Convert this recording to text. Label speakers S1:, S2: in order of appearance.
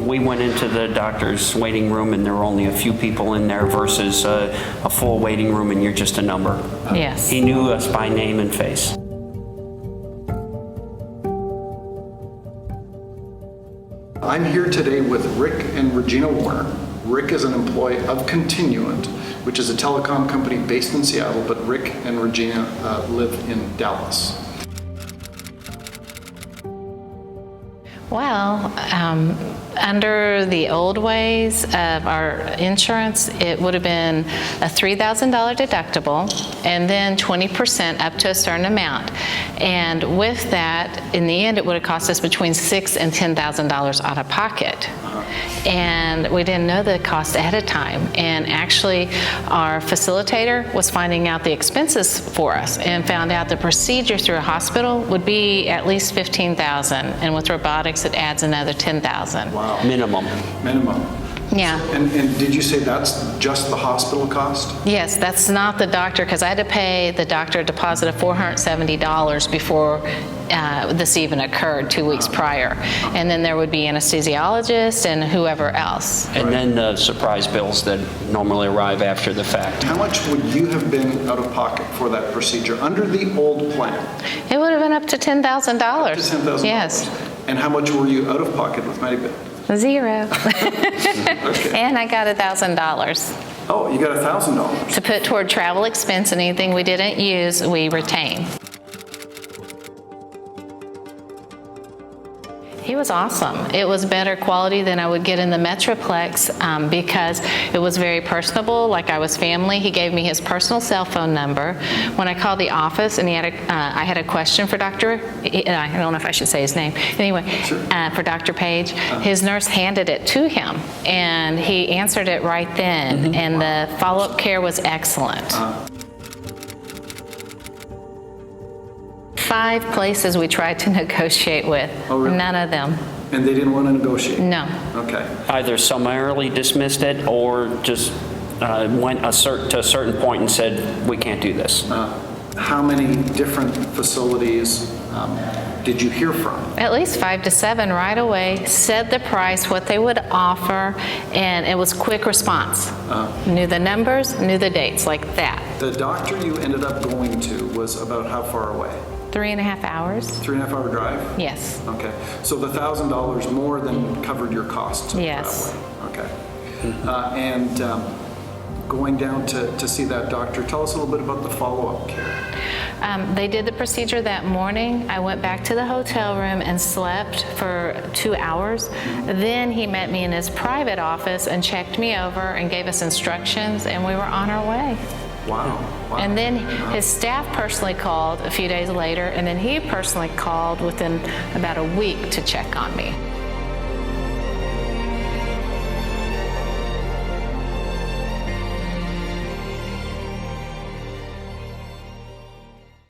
S1: We went into the doctor's waiting room and there were only a few people in there versus a full waiting room and you're just a number.
S2: Yes.
S1: He knew us by name and face.
S3: I'm here today with Rick and Regina Warner. Rick is an employee of Continuant, which is a telecom company based in Seattle, but Rick and Regina live in Dallas.
S2: Well, under the old ways of our insurance, it would have been a $3,000 deductible and then 20% up to a certain amount. And with that, in the end, it would have cost us between $6,000 and $10,000 out of pocket. And we didn't know the cost ahead of time. And actually, our facilitator was finding out the expenses for us and found out the procedure through a hospital would be at least $15,000. And with robotics, it adds another $10,000.
S3: Wow.
S1: Minimum.
S3: Minimum.
S2: Yeah.
S3: And did you say that's just the hospital cost?
S2: Yes, that's not the doctor, because I had to pay the doctor a deposit of $470 before this even occurred 2 weeks prior. And then there would be anesthesiologist and whoever else.
S1: And then the surprise bills that normally arrive after the fact.
S3: How much would you have been out of pocket for that procedure under the old plan?
S2: It would have been up to $10,000.
S3: Up to $10,000?
S2: Yes.
S3: And how much were you out of pocket with MediBid?
S2: Zero.
S3: Okay.
S2: And I got $1,000
S3: Oh, you got $1,000.
S2: to put toward travel expense, and anything we didn't use, we retain. He was awesome. It was better quality than I would get in the Metroplex because it was very personable, like I was family. He gave me his personal cell phone number. When I called the office and I had a question for Dr. I don't know if I should say his name. Anyway,
S3: Sure.
S2: For Dr. Page, his nurse handed it to him and he answered it right then. And the follow-up care was excellent. 5 places we tried to negotiate with.
S3: Oh, really?
S2: None of them.
S3: And they didn't want to negotiate?
S2: No.
S3: Okay.
S1: Either summarily dismissed it or just went to a certain point and said, we can't do this.
S3: How many different facilities did you hear from?
S2: At least 5 to 7 right away, said the price, what they would offer, and it was quick response. Knew the numbers, knew the dates, like that.
S3: The doctor you ended up going to was about how far away?
S2: 3.5 hours?
S3: 3.5 hour drive?
S2: Yes.
S3: Okay. So the $1,000 more than covered your costs of
S2: Yes.
S3: traveling. Okay. And going down to see that doctor, tell us a little bit about the follow-up care.
S2: They did the procedure that morning. I went back to the hotel room and slept for 2 hours. Then he met me in his private office and checked me over and gave us instructions, and we were on our way.
S3: Wow. Wow.
S2: And then his staff personally called a few days later, and then he personally called within about a week to check on me.